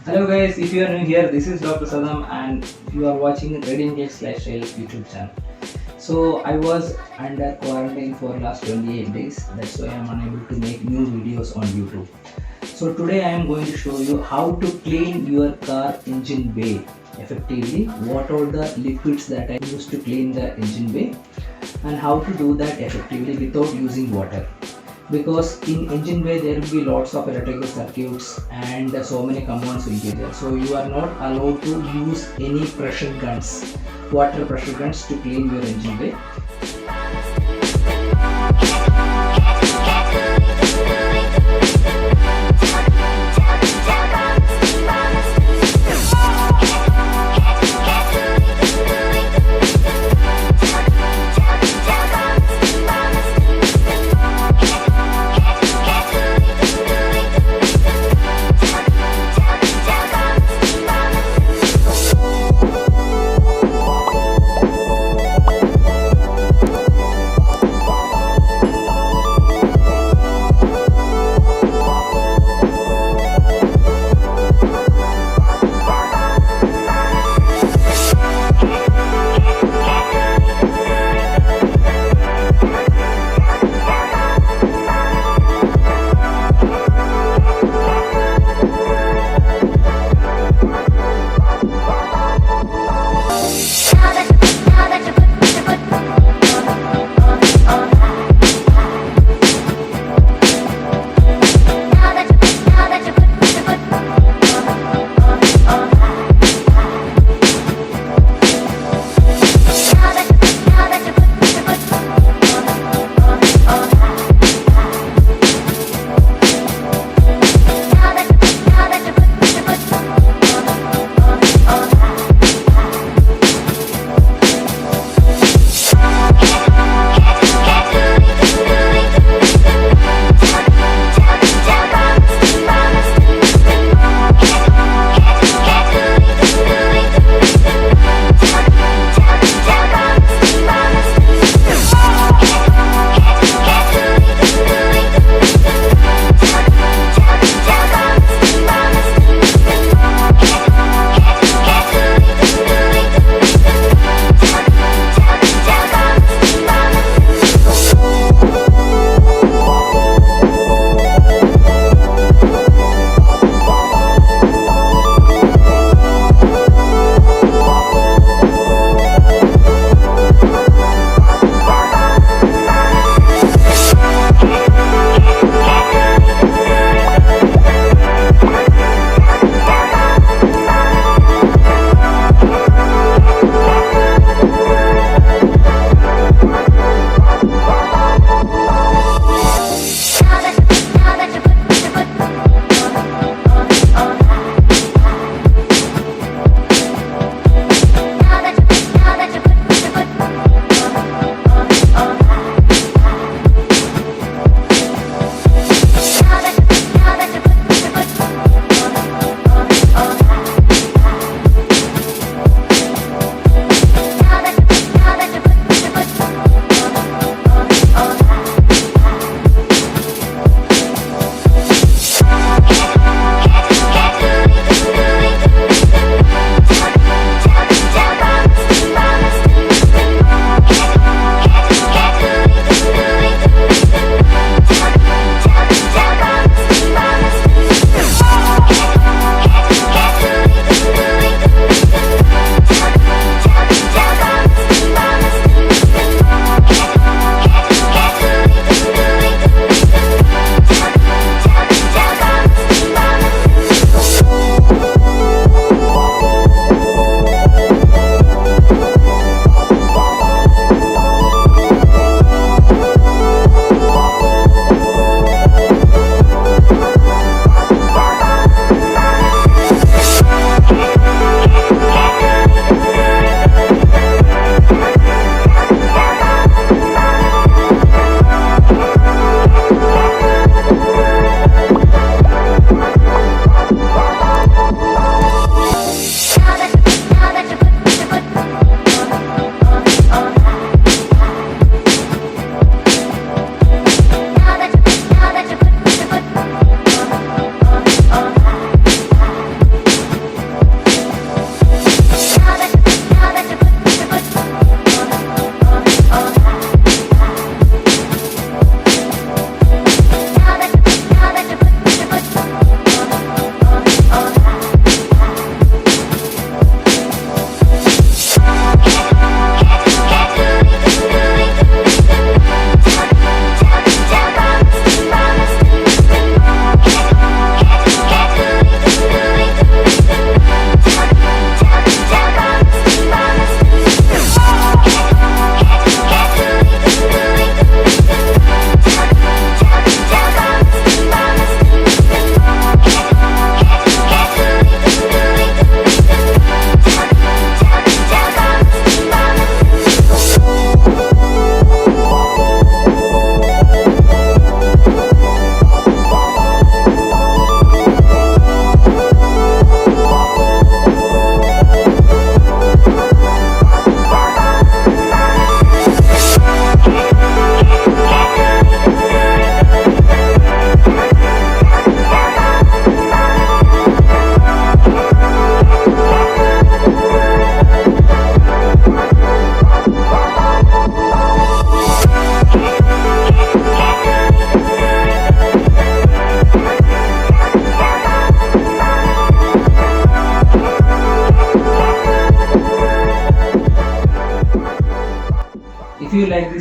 Hello guys, if you are new here, this is Dr. Sadam and you are watching Radiant Cakes Lifestyle YouTube channel. So I was under quarantine for last 28 days. That's why I am unable to make new videos on YouTube. So today I am going to show you how to clean your car engine bay effectively. What are the liquids that I use to clean the engine bay and how to do that effectively without using water. Because in engine bay there will be lots of electrical circuits and so many components will be there, so you are not allowed to use any pressure guns, water pressure guns, to clean your engine bay.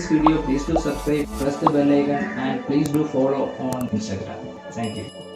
this video, please do subscribe, press the bell icon, and please do follow on Instagram. Thank you.